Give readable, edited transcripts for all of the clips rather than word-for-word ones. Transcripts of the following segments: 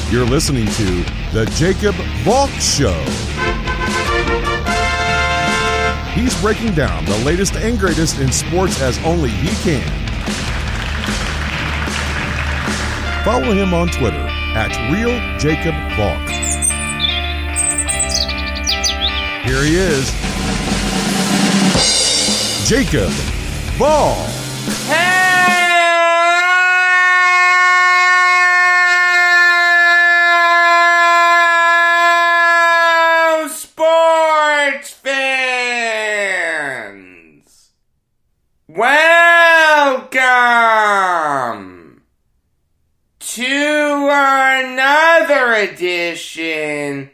You're listening to The Jacob Valk Show. He's breaking down the latest and greatest in sports as only he can. Follow him on Twitter at RealJacobValk. Here he is, Jacob Valk. Hello, sports fans! Welcome to another edition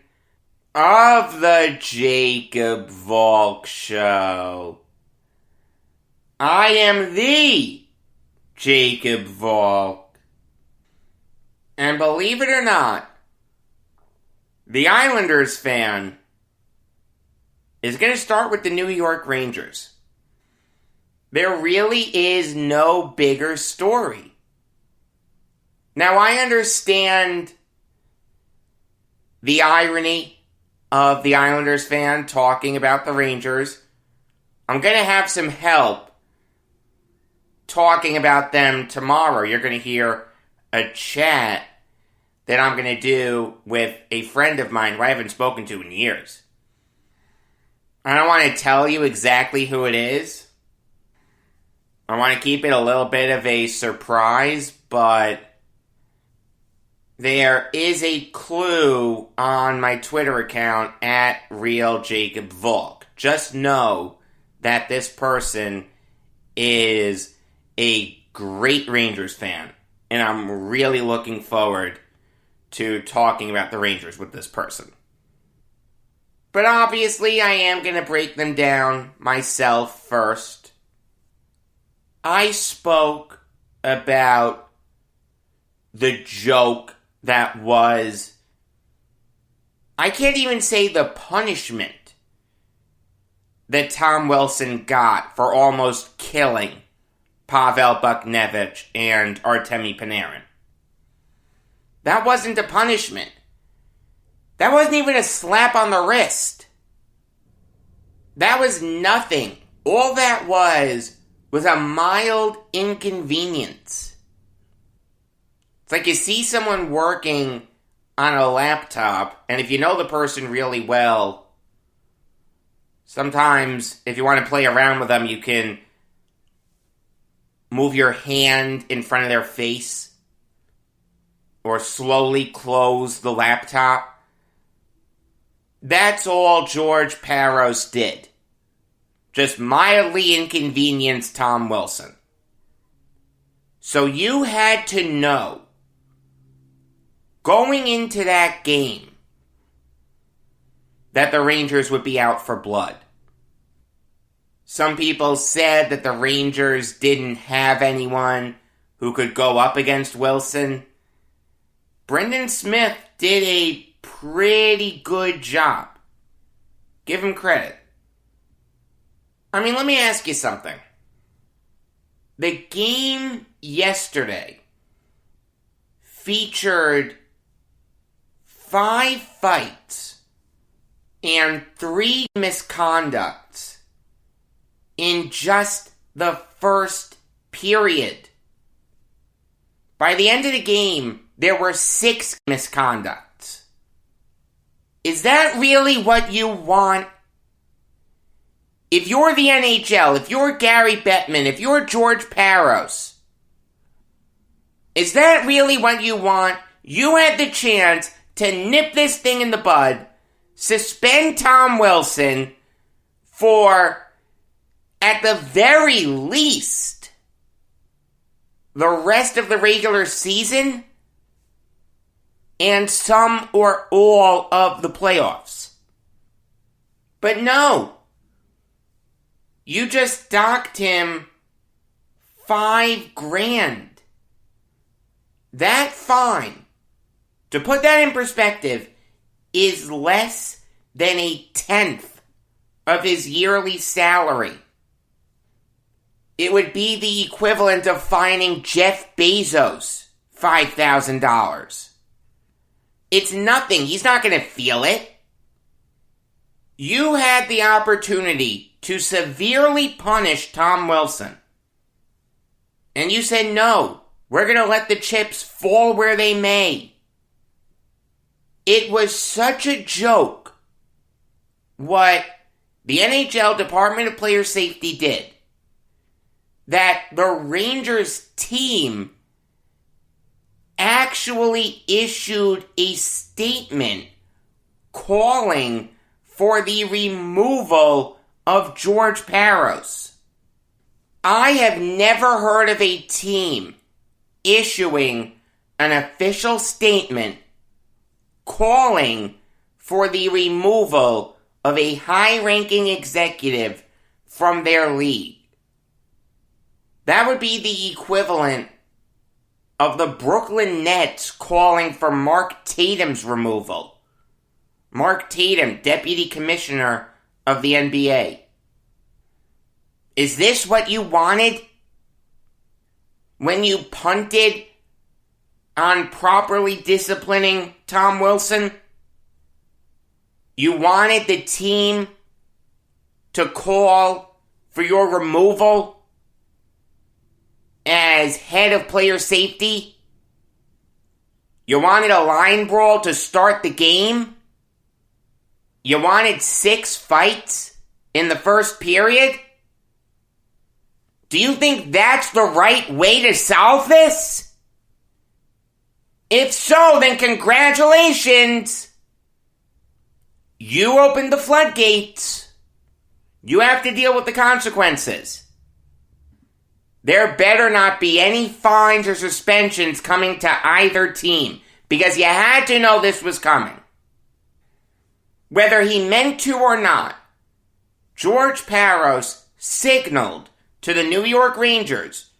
of the Jacob Valk Show. I am the Jacob Valk. And believe it or not, the Islanders fan is going to start with the New York Rangers. There really is no bigger story. Now, I understand the irony of the Islanders fan talking about the Rangers. I'm going to have some help talking about them tomorrow. You're going to hear a chat that I'm going to do with a friend of mine who I haven't spoken to in years. I don't want to tell you exactly who it is. I want to keep it a little bit of a surprise, but there is a clue on my Twitter account at RealJacobValk. Just know that this person is a great Rangers fan, and I'm really looking forward to talking about the Rangers with this person. But obviously, I am going to break them down myself first. I spoke about the joke that was, I can't even say the punishment that Tom Wilson got for almost killing Pavel Buchnevich and Artemi Panarin. That wasn't a punishment. That wasn't even a slap on the wrist. That was nothing. All that was a mild inconvenience. It's like you see someone working on a laptop, and if you know the person really well, sometimes if you want to play around with them, you can move your hand in front of their face or slowly close the laptop. That's all George Parros did. Just mildly inconvenienced Tom Wilson. So you had to know, going into that game, that the Rangers would be out for blood. Some people said that the Rangers didn't have anyone who could go up against Wilson. Brendan Smith did a pretty good job. Give him credit. I mean, let me ask you something. The game yesterday featured 5 fights and 3 misconducts in just the first period. By the end of the game, there were 6 misconducts. Is that really what you want? If you're the NHL, if you're Gary Bettman, if you're George Parros, is that really what you want? You had the chance to nip this thing in the bud, suspend Tom Wilson for, at the very least, the rest of the regular season and some or all of the playoffs. But no. You just docked him $5,000. That fine, to put that in perspective, is less than 1/10 of his yearly salary. It would be the equivalent of fining Jeff Bezos $5,000. It's nothing. He's not going to feel it. You had the opportunity to severely punish Tom Wilson. And you said, no, we're going to let the chips fall where they may. It was such a joke what the NHL Department of Player Safety did that the Rangers team actually issued a statement calling for the removal of George Parros. I have never heard of a team issuing an official statement calling for the removal of a high-ranking executive from their league. That would be the equivalent of the Brooklyn Nets calling for Mark Tatum's removal. Mark Tatum, Deputy Commissioner of the NBA. Is this what you wanted when you punted on properly disciplining Tom Wilson? You wanted the team to call for your removal as head of player safety? You wanted a line brawl to start the game? You wanted 6 fights in the first period? Do you think that's the right way to solve this? If so, then congratulations! You opened the floodgates. You have to deal with the consequences. There better not be any fines or suspensions coming to either team, because you had to know this was coming. Whether he meant to or not, George Parros signaled to the New York Rangers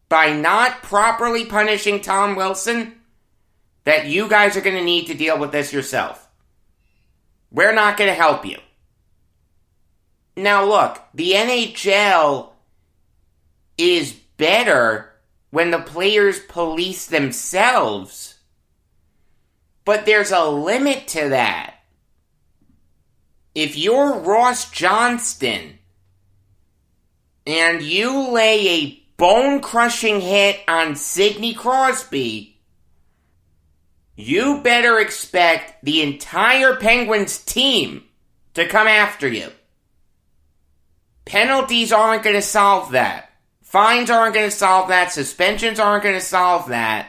by not properly punishing Tom Wilson that you guys are going to need to deal with this yourself. We're not going to help you. Now look, the NHL is better when the players police themselves. But there's a limit to that. If you're Ross Johnston and you lay a bone-crushing hit on Sidney Crosby, you better expect the entire Penguins team to come after you. Penalties aren't going to solve that. Fines aren't going to solve that. Suspensions aren't going to solve that.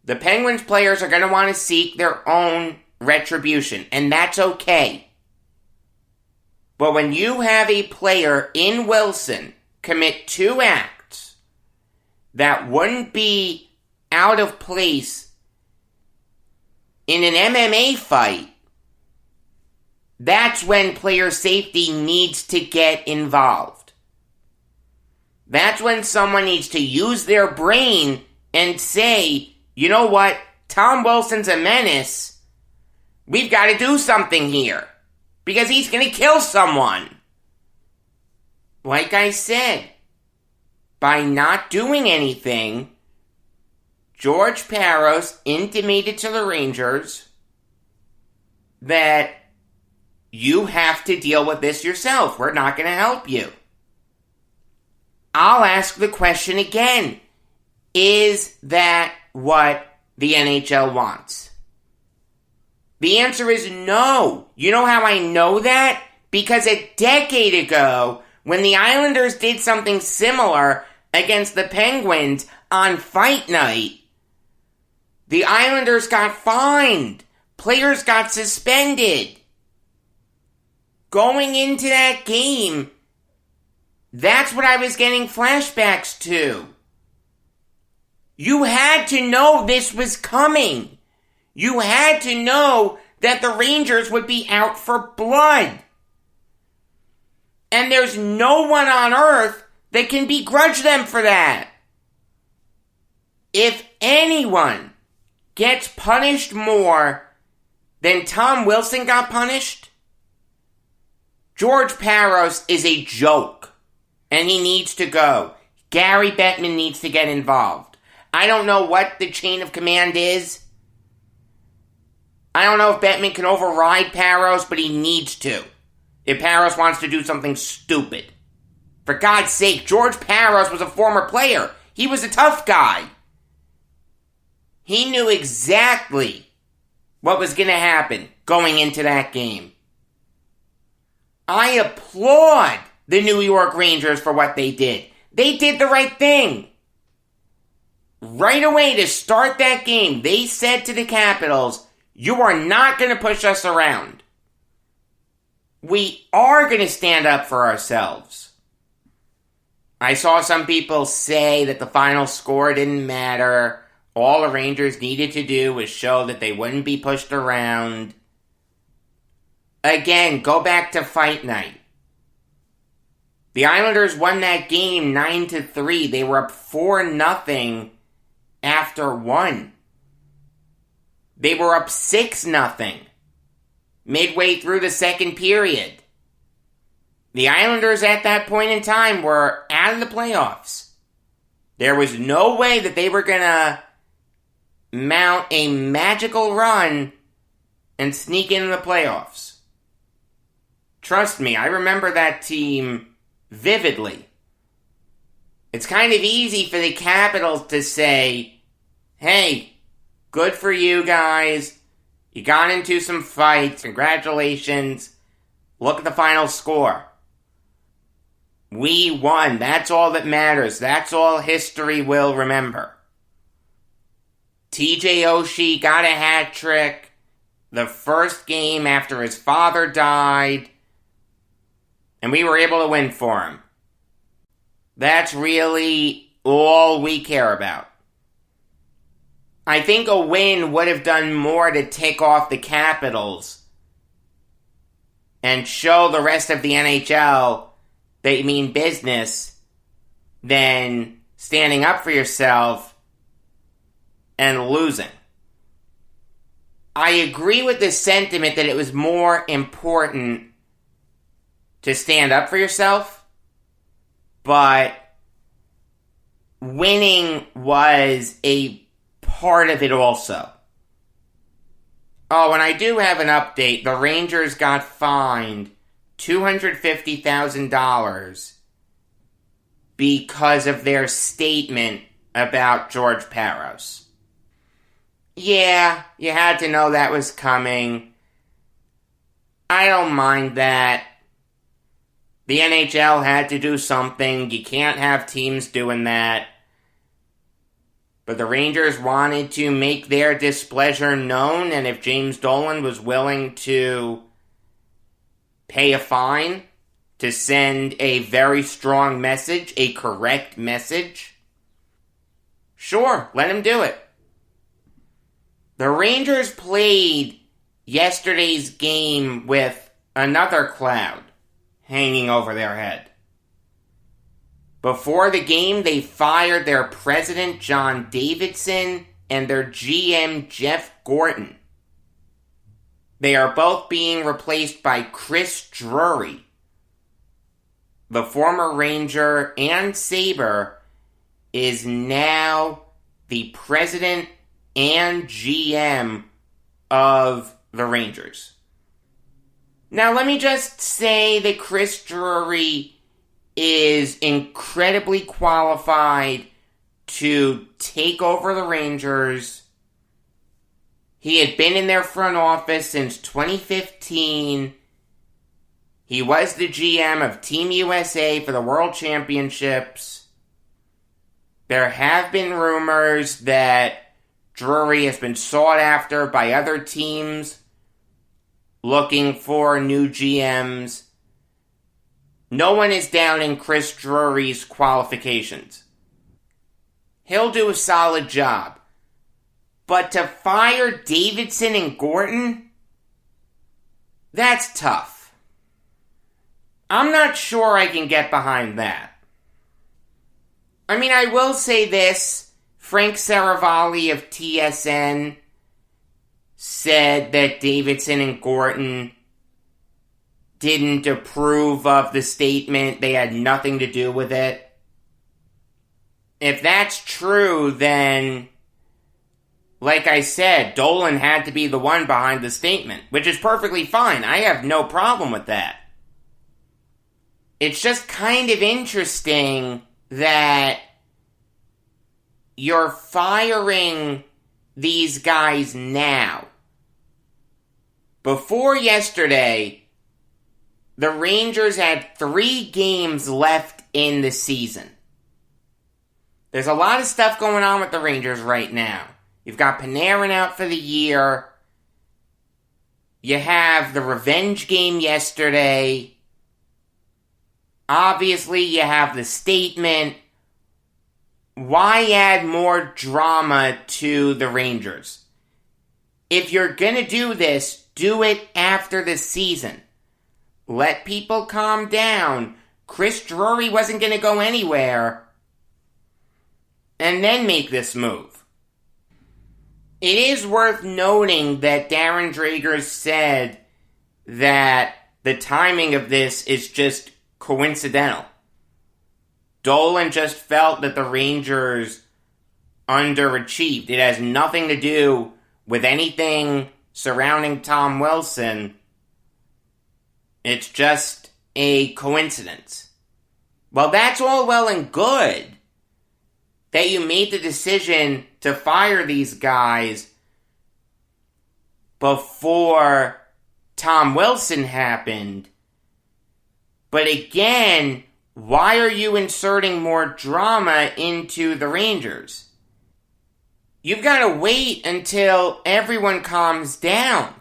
The Penguins players are going to want to seek their own retribution, and that's okay. But when you have a player in Wilson commit 2 acts that wouldn't be out of place in an MMA fight, that's when player safety needs to get involved. That's when someone needs to use their brain and say, you know what, Tom Wilson's a menace. We've got to do something here, because he's going to kill someone. Like I said, by not doing anything, George Parros intimated to the Rangers that you have to deal with this yourself. We're not going to help you. I'll ask the question again. Is that what the NHL wants? The answer is no. You know how I know that? Because a decade ago, when the Islanders did something similar against the Penguins on fight night, the Islanders got fined. Players got suspended. Going into that game, that's what I was getting flashbacks to. You had to know this was coming. You had to know that the Rangers would be out for blood. And there's no one on earth that can begrudge them for that. If anyone gets punished more than Tom Wilson got punished, George Parros is a joke. And he needs to go. Gary Bettman needs to get involved. I don't know what the chain of command is. I don't know if Bettman can override Parros, but he needs to. If Parros wants to do something stupid. For God's sake, George Parros was a former player. He was a tough guy. He knew exactly what was going to happen going into that game. I applaud the New York Rangers for what they did. They did the right thing. Right away to start that game, they said to the Capitals, you are not going to push us around. We are going to stand up for ourselves. I saw some people say that the final score didn't matter. All the Rangers needed to do was show that they wouldn't be pushed around. Again, go back to fight night. The Islanders won that game 9-3. They were up 4-0 after 1. They were up 6-0 midway through the second period. The Islanders at that point in time were out of the playoffs. There was no way that they were going to mount a magical run and sneak into the playoffs. Trust me, I remember that team vividly. It's kind of easy for the Capitals to say, hey, good for you guys. You got into some fights. Congratulations. Look at the final score. We won. That's all that matters. That's all history will remember. TJ Oshie got a hat trick the first game after his father died, and we were able to win for him. That's really all we care about. I think a win would have done more to tick off the Capitals and show the rest of the NHL that you mean business than standing up for yourself and losing. I agree with the sentiment that it was more important to stand up for yourself, but winning was a part of it also. Oh, and I do have an update. The Rangers got fined $250,000 because of their statement about George Parros. Yeah, you had to know that was coming. I don't mind that. The NHL had to do something. You can't have teams doing that. But the Rangers wanted to make their displeasure known, and if James Dolan was willing to pay a fine to send a very strong message, a correct message, sure, let him do it. The Rangers played yesterday's game with another cloud hanging over their head. Before the game, they fired their president, John Davidson, and their GM, Jeff Gorton. They are both being replaced by Chris Drury. The former Ranger and Sabre is now the president and GM of the Rangers. Now, let me just say that Chris Drury is incredibly qualified to take over the Rangers. He had been in their front office since 2015. He was the GM of Team USA for the World Championships. There have been rumors that Drury has been sought after by other teams looking for new GMs. No one is doubting Chris Drury's qualifications. He'll do a solid job. But to fire Davidson and Gorton? That's tough. I'm not sure I can get behind that. I mean, I will say this. Frank Saravalli of TSN said that Davidson and Gorton didn't approve of the statement. They had nothing to do with it. If that's true, then like I said, Dolan had to be the one behind the statement, which is perfectly fine. I have no problem with that. It's just kind of interesting that you're firing these guys now. Before yesterday, the Rangers had 3 games left in the season. There's a lot of stuff going on with the Rangers right now. You've got Panarin out for the year. You have the revenge game yesterday. Obviously, you have the statement. Why add more drama to the Rangers? If you're going to do this, do it after the season. Let people calm down. Chris Drury wasn't going to go anywhere. And then make this move. It is worth noting that Darren Dreger said that the timing of this is just coincidental. Dolan just felt that the Rangers underachieved. It has nothing to do with anything surrounding Tom Wilson. It's just a coincidence. Well, that's all well and good that you made the decision to fire these guys before Tom Wilson happened. But again, why are you inserting more drama into the Rangers? You've got to wait until everyone calms down.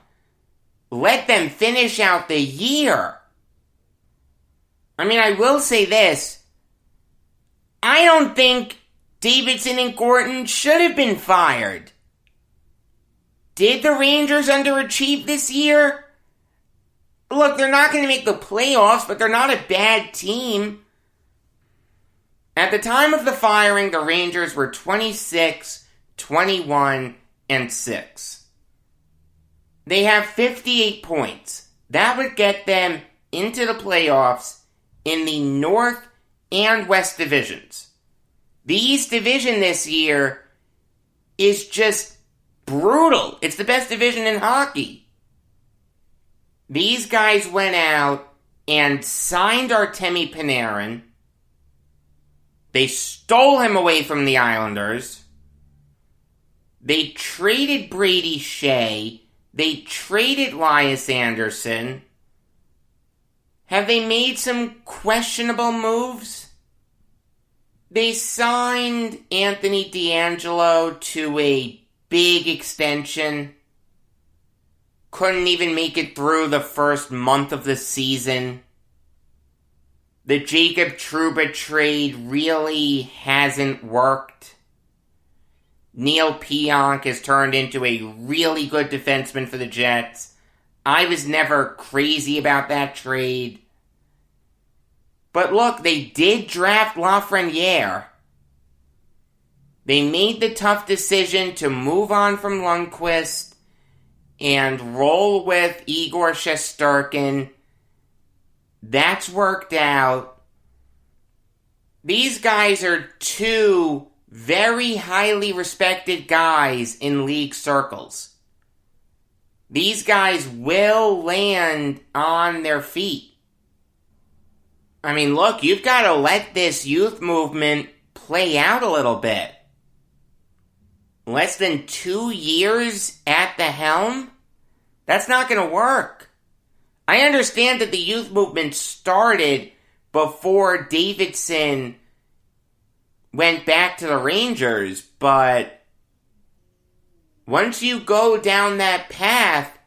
Let them finish out the year. I mean, I will say this. I don't think Davidson and Gorton should have been fired. Did the Rangers underachieve this year? Look, they're not going to make the playoffs, but they're not a bad team. At the time of the firing, the Rangers were 26, 21, and 6. They have 58 points. That would get them into the playoffs in the North and West divisions. The East Division this year is just brutal. It's the best division in hockey. These guys went out and signed Artemi Panarin. They stole him away from the Islanders. They traded Brady Shea. They traded Elias Anderson. Have they made some questionable moves? They signed Anthony DeAngelo to a big extension. Couldn't even make it through the first month of the season. The Jacob Trouba trade really hasn't worked. Neil Pionk has turned into a really good defenseman for the Jets. I was never crazy about that trade. But look, they did draft Lafreniere. They made the tough decision to move on from Lundqvist and roll with Igor Shesterkin. That's worked out. These guys are 2 very highly respected guys in league circles. These guys will land on their feet. I mean, look, you've got to let this youth movement play out a little bit. Less than 2 years at the helm? That's not going to work. I understand that the youth movement started before Davidson went back to the Rangers, but once you go down that path,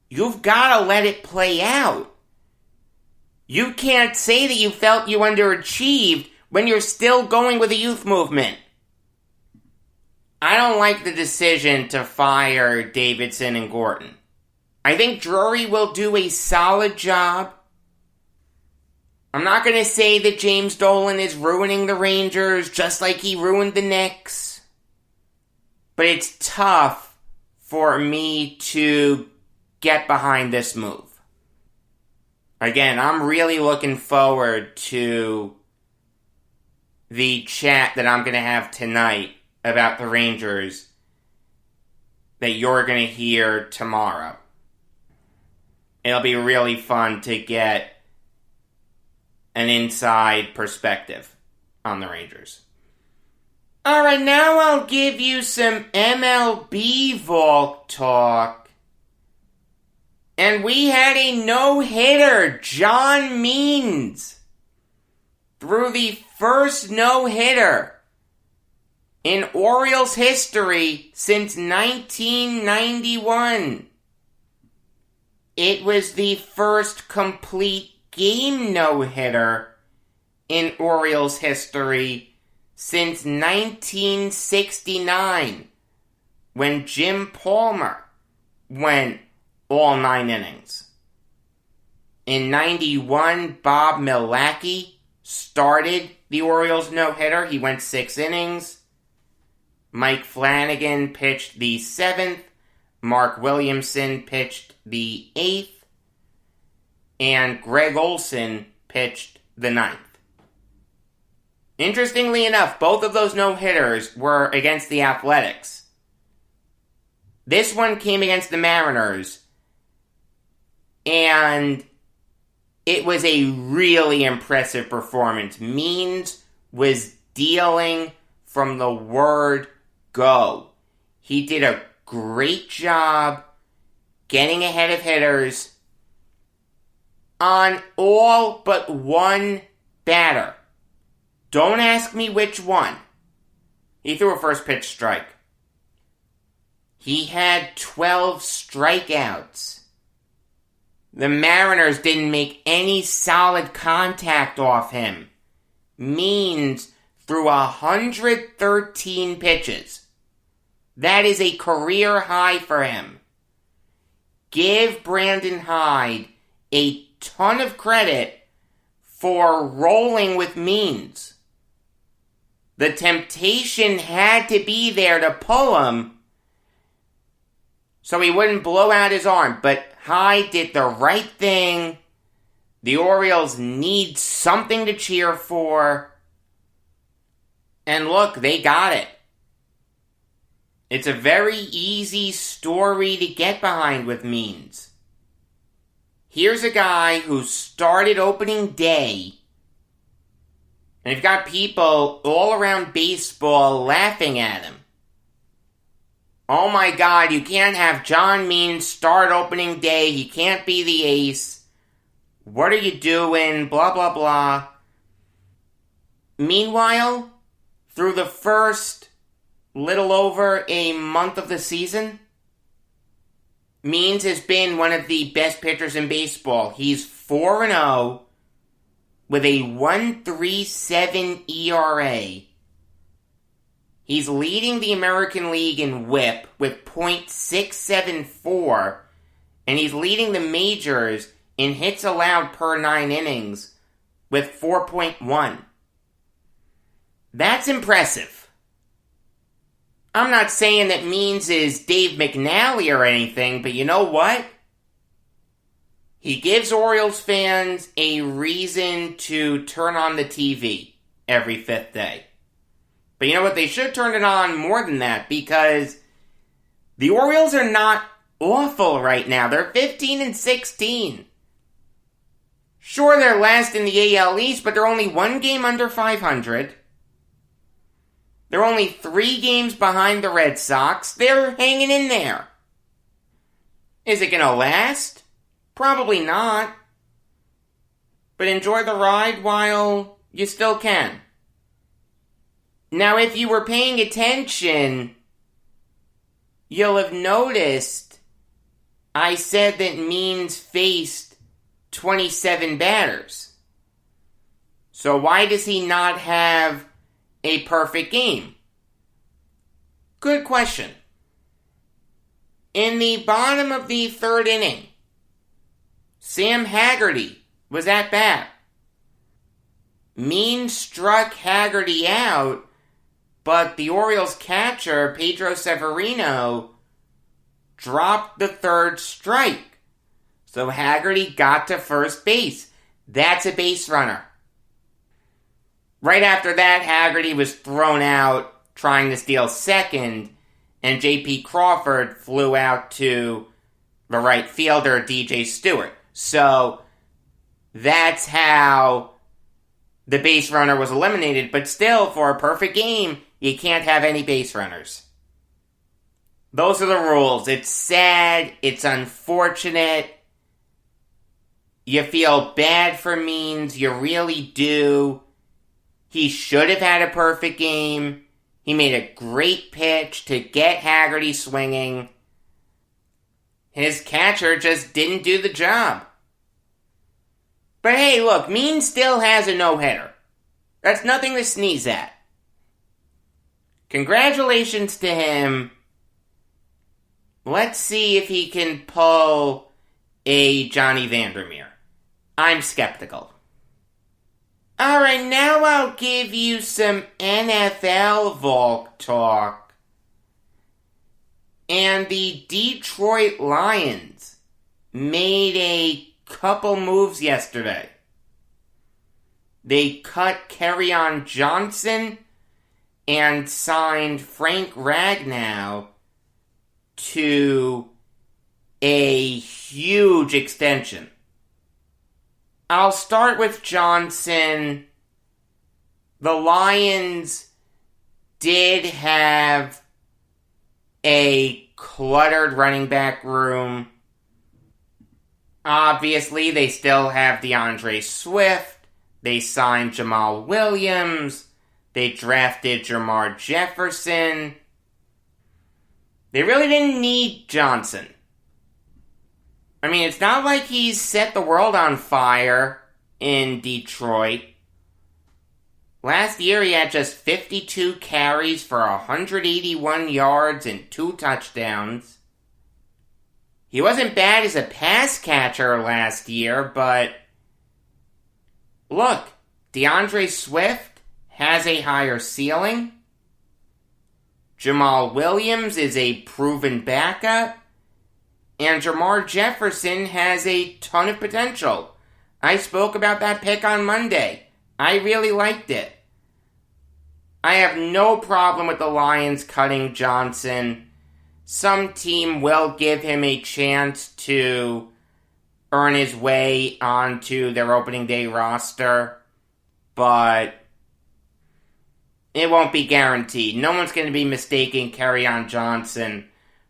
you've got to let it play out. You can't say that you felt you underachieved when you're still going with the youth movement. I don't like the decision to fire Davidson and Gorton. I think Drury will do a solid job. I'm not going to say that James Dolan is ruining the Rangers just like he ruined the Knicks. But it's tough for me to get behind this move. Again, I'm really looking forward to the chat that I'm going to have tonight about the Rangers that you're going to hear tomorrow. It'll be really fun to get an inside perspective on the Rangers. Alright, now I'll give you some MLB Valk talk. And we had a no-hitter, John Means, threw the first no-hitter in Orioles history since 1991. It was the first complete game no-hitter in Orioles history since 1969, when Jim Palmer went all 9 innings. In 91, Bob Milwaukee started the Orioles no-hitter. He went 6 innings. Mike Flanagan pitched the 7th. Mark Williamson pitched the 8th. And Greg Olson pitched the 9th. Interestingly enough, both of those no-hitters were against the Athletics. This one came against the Mariners, and it was a really impressive performance. Means was dealing from the word go. He did a great job getting ahead of hitters on all but one batter. Don't ask me which one. He threw a first pitch strike. He had 12 strikeouts. The Mariners didn't make any solid contact off him. Means threw 113 pitches. That is a career high for him. Give Brandon Hyde a ton of credit for rolling with Means. The temptation had to be there to pull him so he wouldn't blow out his arm. But Hyde did the right thing. The Orioles need something to cheer for. And look, they got it. It's a very easy story to get behind with Means. Here's a guy who started opening day, and you've got people all around baseball laughing at him. Oh my God, you can't have John Means start opening day. He can't be the ace. What are you doing? Blah, blah, blah. Meanwhile, through the first little over a month of the season, Means has been one of the best pitchers in baseball. He's 4-0 with a 1.37 ERA. He's leading the American League in WHIP with .674, and he's leading the majors in hits allowed per 9 innings with 4.1. That's impressive. I'm not saying that Means is Dave McNally or anything, but you know what? He gives Orioles fans a reason to turn on the TV every 5th day. But you know what? They should turn it on more than that, because the Orioles are not awful right now. They're 15-16. Sure, they're last in the AL East, but they're only 1 game under 500. They're only 3 games behind the Red Sox. They're hanging in there. Is it going to last? Probably not. But enjoy the ride while you still can. Now, if you were paying attention, you'll have noticed I said that Means faced 27 batters. So why does he not have a perfect game? Good question. In the bottom of the 3rd inning, Sam Haggerty was at bat. Means struck Haggerty out, but the Orioles catcher, Pedro Severino, dropped the 3rd strike. So Haggerty got to first base. That's a base runner. Right after that, Haggerty was thrown out trying to steal second, and J.P. Crawford flew out to the right fielder, DJ Stewart. So that's how the base runner was eliminated. But still, for a perfect game, you can't have any base runners. Those are the rules. It's sad. It's unfortunate. You feel bad for Means. You really do. He should have had a perfect game. He made a great pitch to get Haggerty swinging. His catcher just didn't do the job. But hey, look, Means still has a no-hitter. That's nothing to sneeze at. Congratulations to him. Let's see if he can pull a Johnny Vandermeer. I'm skeptical. Alright, now I'll give you some NFL Valk talk. And the Detroit Lions made a couple moves yesterday. They cut Kerryon Johnson and signed Frank Ragnow to a huge extension. I'll start with Johnson. The Lions did have a cluttered running back room. Obviously, they still have DeAndre Swift. They signed Jamal Williams. They drafted Jamar Jefferson. They really didn't need Johnson. I mean, it's not like he's set the world on fire in Detroit. Last year, he had just 52 carries for 181 yards and 2 touchdowns. He wasn't bad as a pass catcher last year, but look, DeAndre Swift has a higher ceiling. Jamal Williams is a proven backup. And Jamar Jefferson has a ton of potential. I spoke about that pick on Monday. I really liked it. I have no problem with the Lions cutting Johnson. Some team will give him a chance to earn his way onto their opening day roster, but it won't be guaranteed. No one's going to be mistaking Kerryon Johnson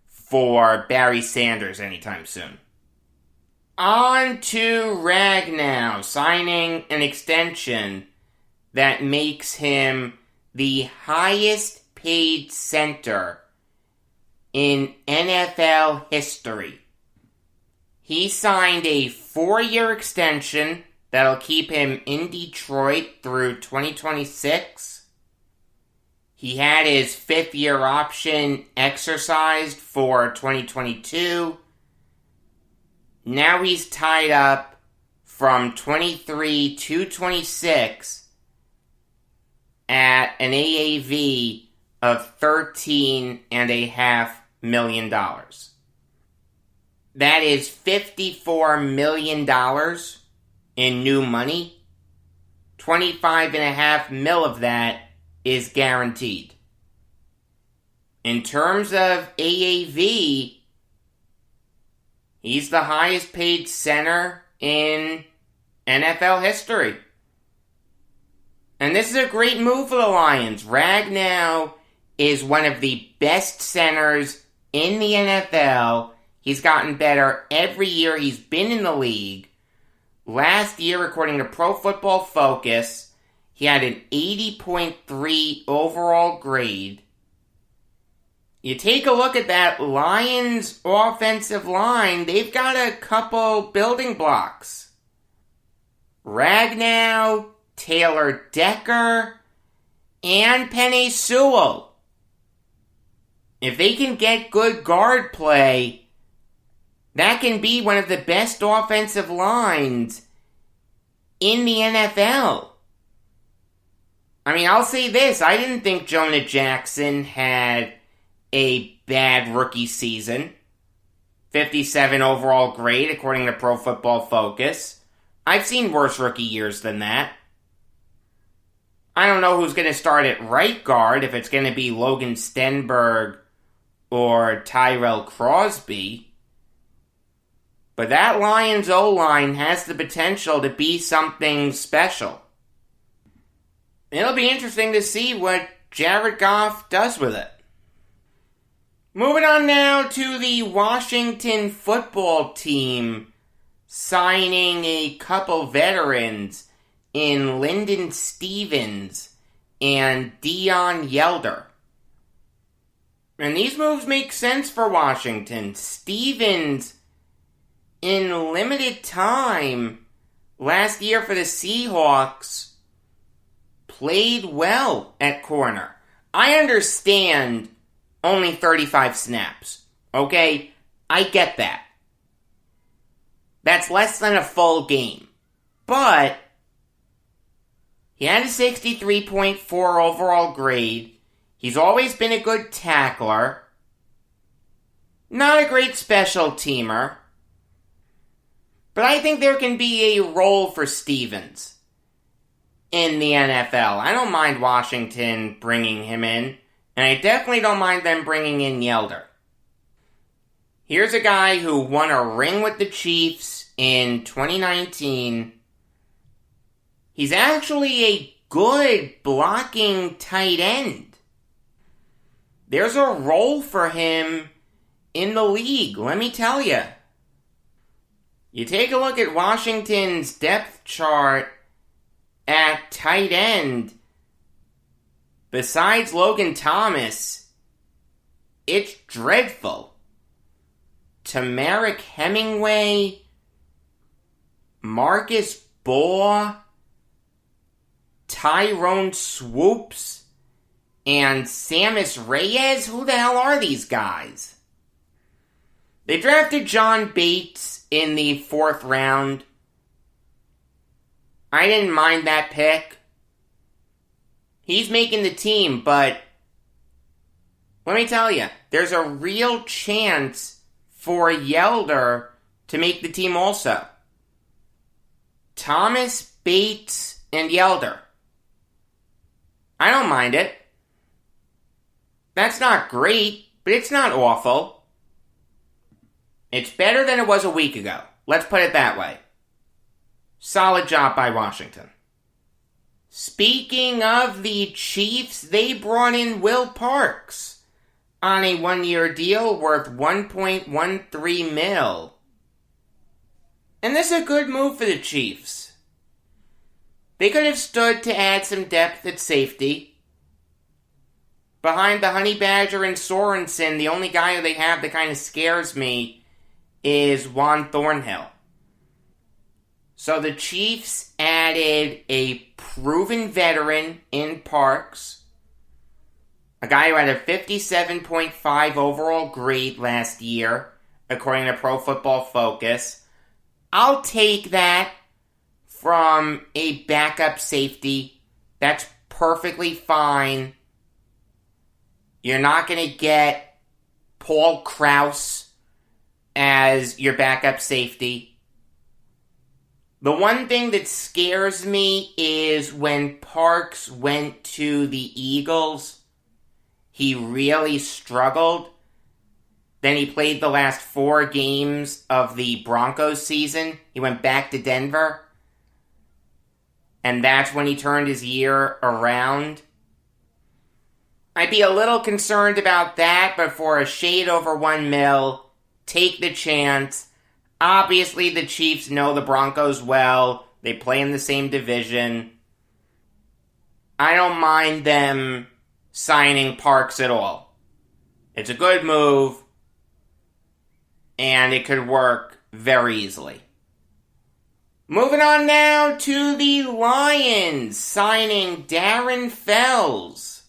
for Barry Sanders anytime soon. On to Ragnow, signing an extension that makes him the highest paid center in NFL history. He signed a 4-year extension that'll keep him in Detroit through 2026. He had his 5th-year option exercised for 2022. Now he's tied up from 23 to 26 at an AAV of $13.5 million. That is $54 million in new money. $25.5 million of that is guaranteed. In terms of AAV, he's the highest paid center in NFL history. And this is a great move for the Lions. Ragnow is one of the best centers in the NFL. He's gotten better every year he's been in the league. Last year, according to Pro Football Focus, he had an 80.3 overall grade. You take a look at that Lions offensive line, they've got a couple building blocks. Ragnow, Taylor Decker, and Penei Sewell. If they can get good guard play, that can be one of the best offensive lines in the NFL. I mean, I'll say this. I didn't think Jonah Jackson had a bad rookie season. 57 overall grade, according to Pro Football Focus. I've seen worse rookie years than that. I don't know who's going to start at right guard, if it's going to be Logan Stenberg or Tyrell Crosby. But that Lions O-line has the potential to be something special. It'll be interesting to see what Jared Goff does with it. Moving on now to the Washington football team signing a couple veterans in Lyndon Stevens and Dion Yelder. And these moves make sense for Washington. Stevens, in limited time last year for the Seahawks, played well at corner. I understand only 35 snaps, okay? I get that. That's less than a full game. But he had a 63.4 overall grade. He's always been a good tackler. Not a great special teamer. But I think there can be a role for Stevens in the NFL. I don't mind Washington bringing him in. And I definitely don't mind them bringing in Yelder. Here's a guy who won a ring with the Chiefs in 2019. He's actually a good blocking tight end. There's a role for him in the league, let me tell you. You take a look at Washington's depth chart at tight end. Besides Logan Thomas, it's dreadful. Tamarick Hemingway, Marcus Baugh, Tyrone Swoops, and Samus Reyes? Who the hell are these guys? They drafted John Bates in the 4th round. I didn't mind that pick. He's making the team, but let me tell you, there's a real chance for Yelder to make the team also. Thomas, Bates, and Yelder. I don't mind it. That's not great, but it's not awful. It's better than it was a week ago. Let's put it that way. Solid job by Washington. Speaking of the Chiefs, they brought in Will Parks on a 1-year deal worth $1.13 million. And this is a good move for the Chiefs. They could have stood to add some depth at safety. Behind the Honey Badger and Sorensen, the only guy who they have that kind of scares me is Juan Thornhill. So the Chiefs added a proven veteran in Parks, a guy who had a 57.5 overall grade last year, according to Pro Football Focus. I'll take that from a backup safety. That's perfectly fine. You're not going to get Paul Krause as your backup safety. The one thing that scares me is when Parks went to the Eagles, he really struggled. Then he played the last 4 games of the Broncos season. He went back to Denver. And that's when he turned his year around. I'd be a little concerned about that, but for a shade over $1 million, take the chance. Obviously, the Chiefs know the Broncos well. They play in the same division. I don't mind them signing Parks at all. It's a good move, and it could work very easily. Moving on now to the Lions, signing Darren Fells.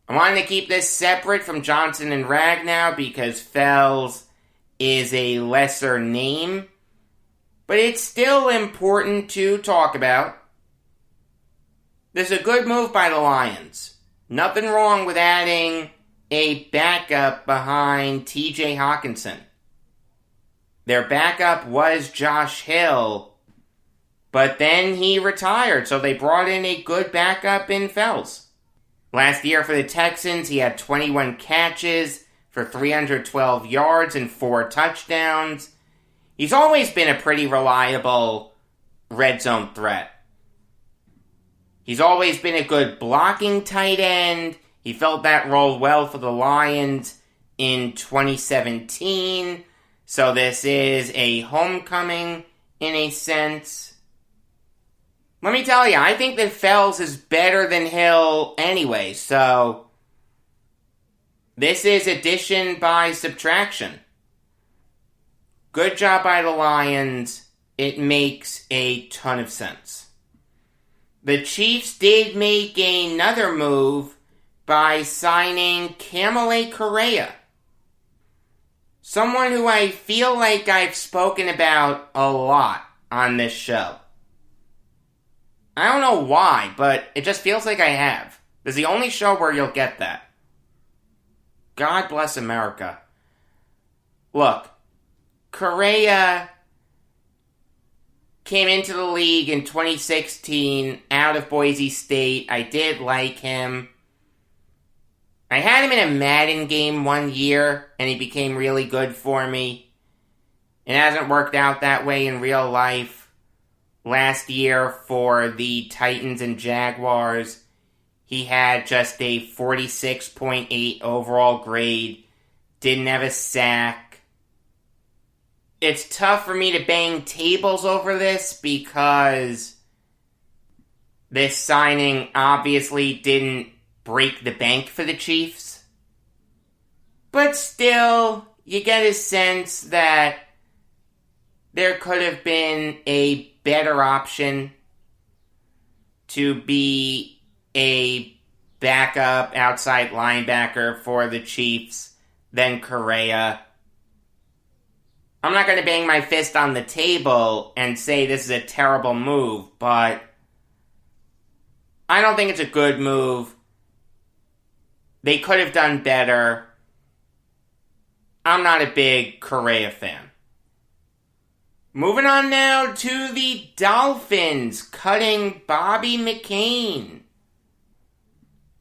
I wanted to keep this separate from Johnson and Ragnow because Fells is a lesser name, but it's still important to talk about. This is a good move by the Lions. Nothing wrong with adding a backup behind TJ Hawkinson. Their backup was Josh Hill, but then he retired, so they brought in a good backup in Fells. Last year for the Texans, he had 21 catches, for 312 yards and 4 touchdowns. He's always been a pretty reliable red zone threat. He's always been a good blocking tight end. He filled that role well for the Lions in 2017. So this is a homecoming in a sense. Let me tell you, I think that Fells is better than Hill anyway, so this is addition by subtraction. Good job by the Lions. It makes a ton of sense. The Chiefs did make another move by signing Kamalei Correa. Someone who I feel like I've spoken about a lot on this show. I don't know why, but it just feels like I have. This is the only show where you'll get that. God bless America. Look, Correa came into the league in 2016 out of Boise State. I did like him. I had him in a Madden game one year, and he became really good for me. It hasn't worked out that way in real life. Last year for the Titans and Jaguars, he had just a 46.8 overall grade, didn't have a sack. It's tough for me to bang tables over this because this signing obviously didn't break the bank for the Chiefs. But still, you get a sense that there could have been a better option to be a backup outside linebacker for the Chiefs than Correa. I'm not going to bang my fist on the table and say this is a terrible move, but I don't think it's a good move. They could have done better. I'm not a big Correa fan. Moving on now to the Dolphins cutting Bobby McCain.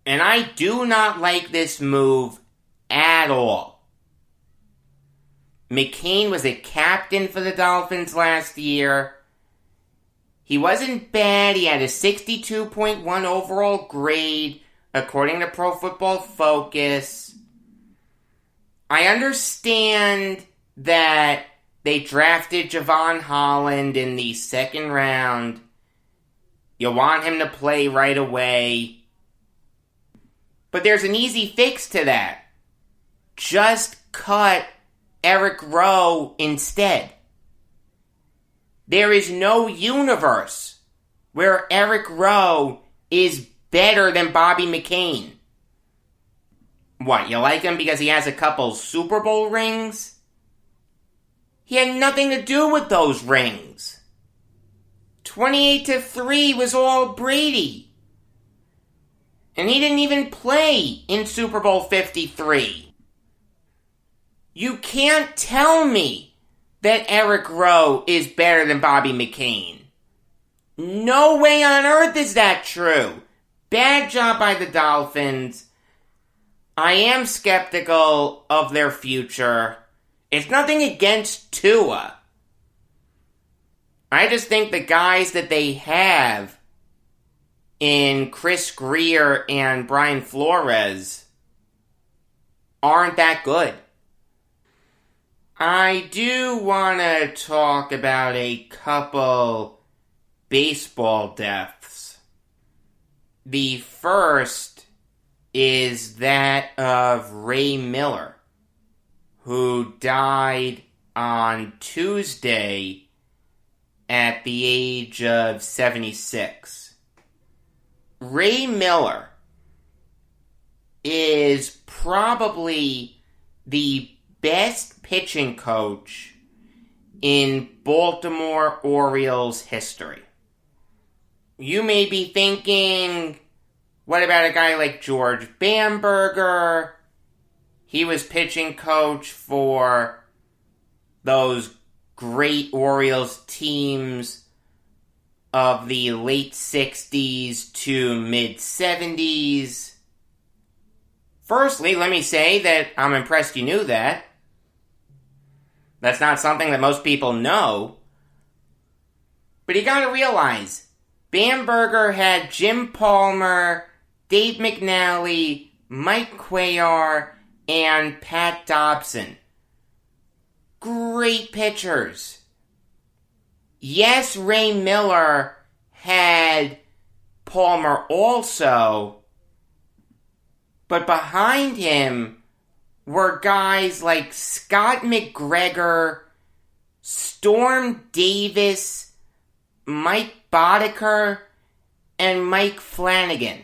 And I do not like this move at all. McCain was a captain for the Dolphins last year. He wasn't bad. He had a 62.1 overall grade, according to Pro Football Focus. I understand that they drafted Javon Holland in the second round. You want him to play right away. But there's an easy fix to that. Just cut Eric Rowe instead. There is no universe where Eric Rowe is better than Bobby McCain. What, you like him because he has a couple Super Bowl rings? He had nothing to do with those rings. 28-3 was all Brady. And he didn't even play in Super Bowl 53. You can't tell me that Eric Rowe is better than Bobby McCain. No way on earth is that true. Bad job by the Dolphins. I am skeptical of their future. It's nothing against Tua. I just think the guys that they have in Chris Greer and Brian Flores aren't that good. I do want to talk about a couple baseball deaths. The first is that of Ray Miller, who died on Tuesday at the age of 76. Ray Miller is probably the best pitching coach in Baltimore Orioles history. You may be thinking, what about a guy like George Bamberger? He was pitching coach for those great Orioles teams of the late 60s to mid 70s. Firstly, let me say that I'm impressed you knew that. That's not something that most people know. But you gotta realize, Bamberger had Jim Palmer, Dave McNally, Mike Cuellar, and Pat Dobson. Great pitchers. Yes, Ray Miller had Palmer also, but behind him were guys like Scott McGregor, Storm Davis, Mike Boddicker, and Mike Flanagan.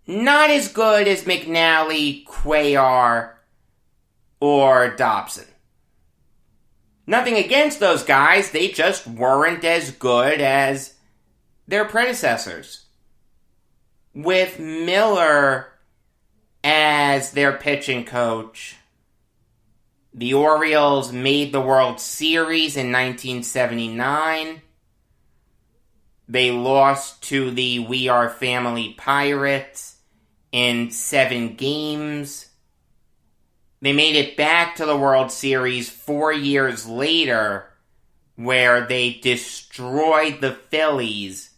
Not as good as McNally, Cuellar, or Dobson. Nothing against those guys, they just weren't as good as their predecessors. With Miller as their pitching coach, the Orioles made the World Series in 1979. They lost to the We Are Family Pirates in 7 games. They made it back to the World Series 4 years later, where they destroyed the Phillies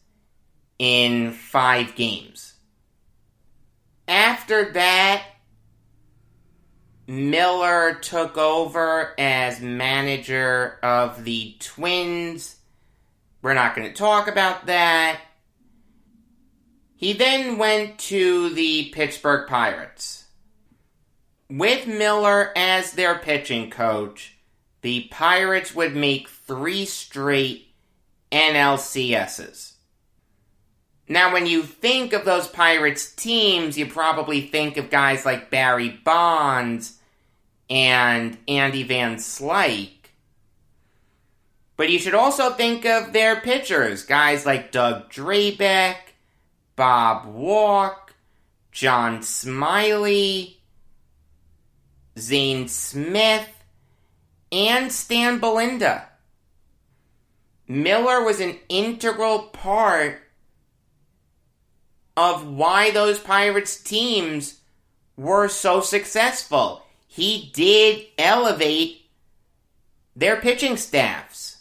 in 5 games. After that, Miller took over as manager of the Twins. We're not going to talk about that. He then went to the Pittsburgh Pirates. With Miller as their pitching coach, the Pirates would make 3 straight NLCSs. Now, when you think of those Pirates teams, you probably think of guys like Barry Bonds and Andy Van Slyke. But you should also think of their pitchers, guys like Doug Drabeck, Bob Walk, John Smiley, Zane Smith, and Stan Belinda. Miller was an integral part of why those Pirates teams were so successful. He did elevate their pitching staffs.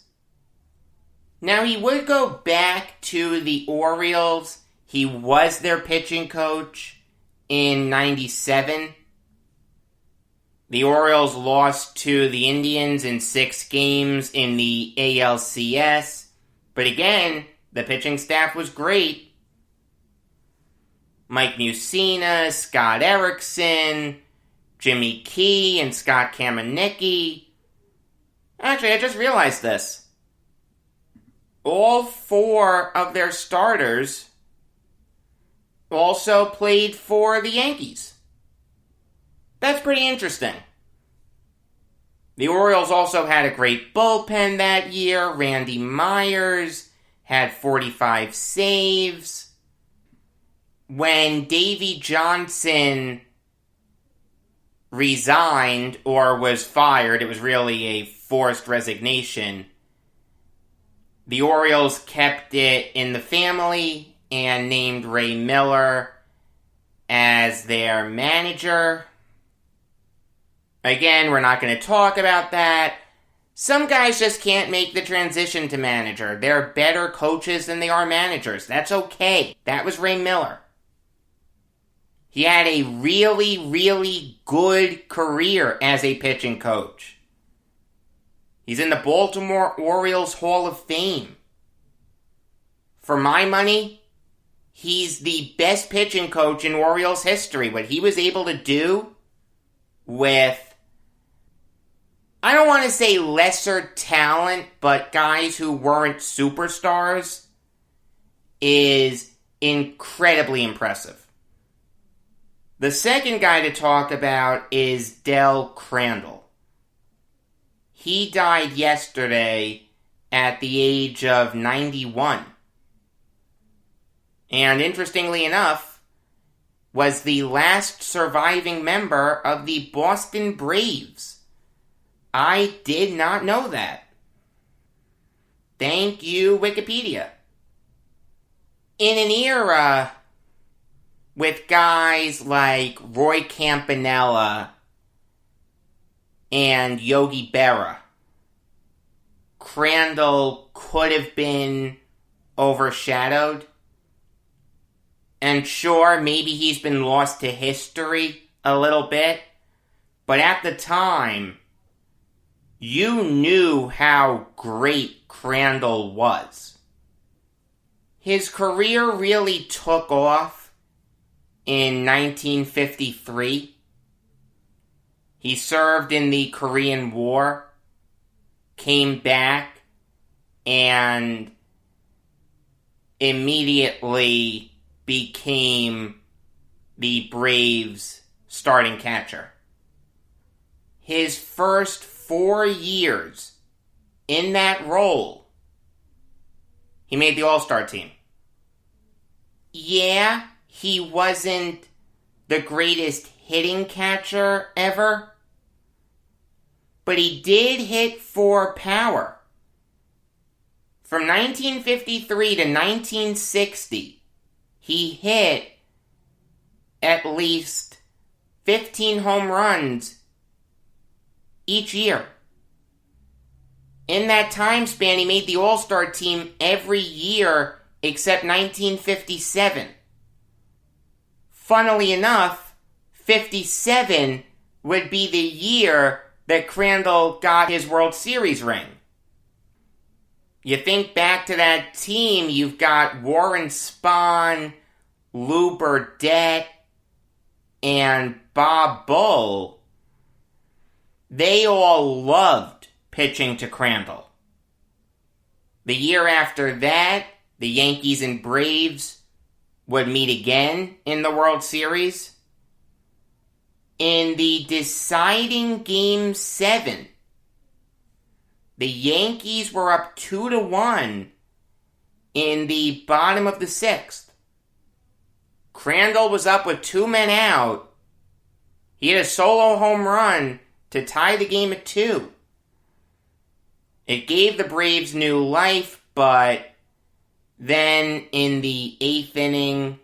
Now, he would go back to the Orioles. He was their pitching coach in 97. The Orioles lost to the Indians in 6 games in the ALCS. But again, the pitching staff was great. Mike Mussina, Scott Erickson, Jimmy Key, and Scott Kamenicki. Actually, I just realized this. All 4 of their starters also played for the Yankees. That's pretty interesting. The Orioles also had a great bullpen that year. Randy Myers had 45 saves. When Davey Johnson resigned or was fired, it was really a forced resignation, the Orioles kept it in the family and named Ray Miller as their manager. Again, we're not going to talk about that. Some guys just can't make the transition to manager. They're better coaches than they are managers. That's okay. That was Ray Miller. He had a really, really good career as a pitching coach. He's in the Baltimore Orioles Hall of Fame. For my money, he's the best pitching coach in Orioles history. What he was able to do with, I don't want to say lesser talent, but guys who weren't superstars, is incredibly impressive. The second guy to talk about is Del Crandall. He died yesterday at the age of 91. And interestingly enough, was the last surviving member of the Boston Braves. I did not know that. Thank you, Wikipedia. In an era with guys like Roy Campanella and Yogi Berra, Crandall could have been overshadowed. And sure, maybe he's been lost to history a little bit, but at the time, you knew how great Crandall was. His career really took off in 1953. He served in the Korean War, came back, and immediately became the Braves' starting catcher. His first 4 years in that role, he made the All-Star team. Yeah, he wasn't the greatest hitting catcher ever, but he did hit for power. From 1953 to 1960, he hit at least 15 home runs each year. In that time span, he made the All-Star team every year except 1957. Funnily enough, 57 would be the year that Crandall got his World Series ring. You think back to that team, you've got Warren Spahn, Lou Burdette, and Bob Bull. They all loved pitching to Crandall. The year after that, the Yankees and Braves would meet again in the World Series. In the deciding Game 7, the Yankees were up 2-1 in the bottom of the 6th. Crandall was up with 2 men out. He hit a solo home run to tie the game at 2. It gave the Braves new life, but then in the 8th inning,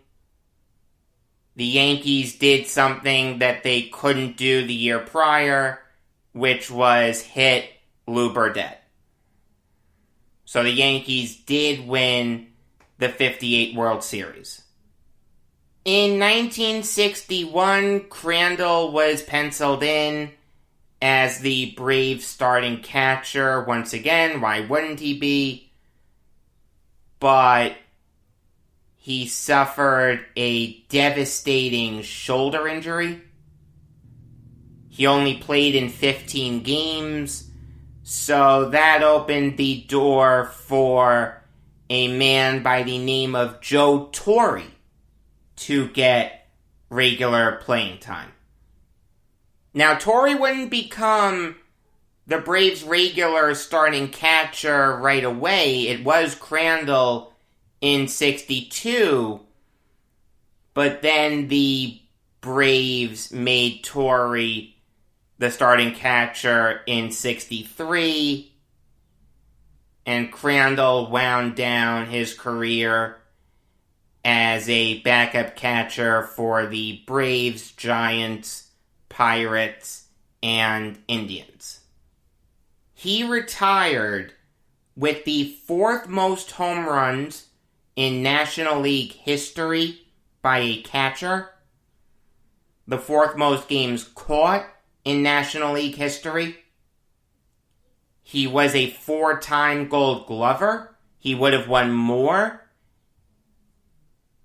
the Yankees did something that they couldn't do the year prior, which was hit Lou Burdette. So the Yankees did win the 58 World Series. In 1961, Crandall was penciled in as the Braves starting catcher. Once again, why wouldn't he be? But he suffered a devastating shoulder injury. He only played in 15 games, so that opened the door for a man by the name of Joe Torre to get regular playing time. Now, Torre wouldn't become the Braves' regular starting catcher right away. It was Crandall in 62, but then the Braves made Torre the starting catcher in 63, and Crandall wound down his career as a backup catcher for the Braves, Giants, Pirates, and Indians. He retired with the 4th most home runs in National League history by a catcher, the 4th most games caught in National League history. He was a 4-time Gold Glover. He would have won more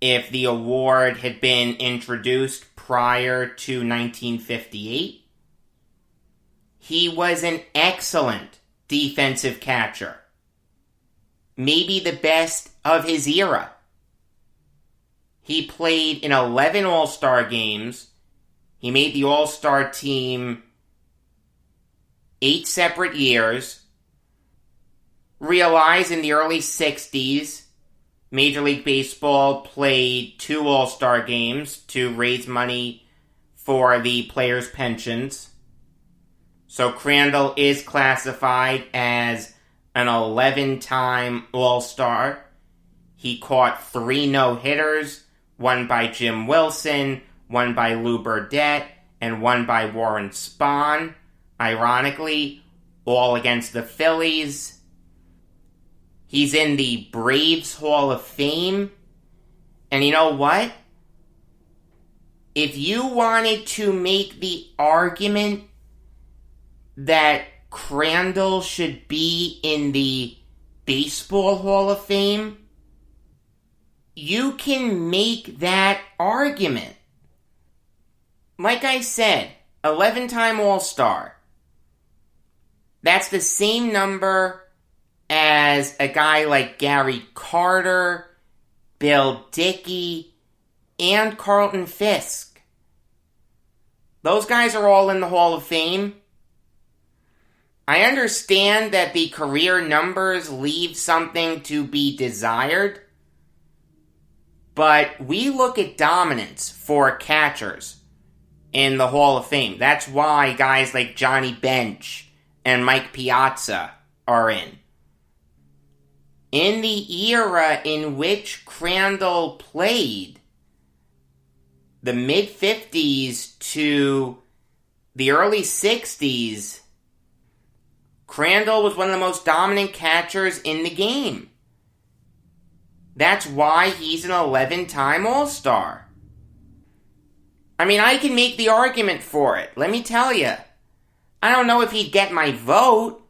if the award had been introduced prior to 1958. He was an excellent defensive catcher. Maybe the best of his era. He played in 11 All-Star games. He made the All-Star team 8 separate years. Realize in the early 60s, Major League Baseball played 2 All-Star games to raise money for the players' pensions. So Crandall is classified as an 11-time All-Star. He caught 3 no-hitters, one by Jim Wilson, one by Lou Burdett, and one by Warren Spahn, ironically, all against the Phillies. He's in the Braves Hall of Fame. And you know what? If you wanted to make the argument that Crandall should be in the Baseball Hall of Fame, you can make that argument. Like I said, 11-time All-Star. That's the same number as a guy like Gary Carter, Bill Dickey, and Carlton Fisk. Those guys are all in the Hall of Fame. I understand that the career numbers leave something to be desired, but we look at dominance for catchers in the Hall of Fame. That's why guys like Johnny Bench and Mike Piazza are in. In the era in which Crandall played, the mid-50s to the early 60s, Crandall was one of the most dominant catchers in the game. That's why he's an 11-time All-Star. I mean, I can make the argument for it. Let me tell you. I don't know if he'd get my vote,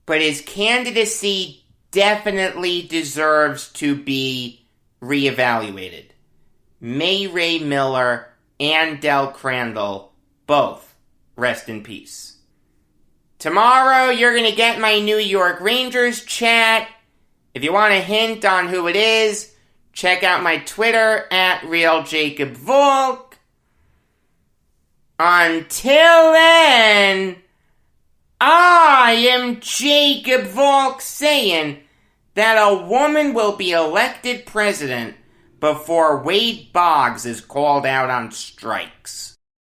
but his candidacy definitely deserves to be reevaluated. May Ray Miller and Del Crandall, both rest in peace. Tomorrow, you're going to get my New York Rangers chat. If you want a hint on who it is, check out my Twitter at RealJacobVolk. Until then, I am Jacob Valk saying that a woman will be elected president before Wade Boggs is called out on strikes.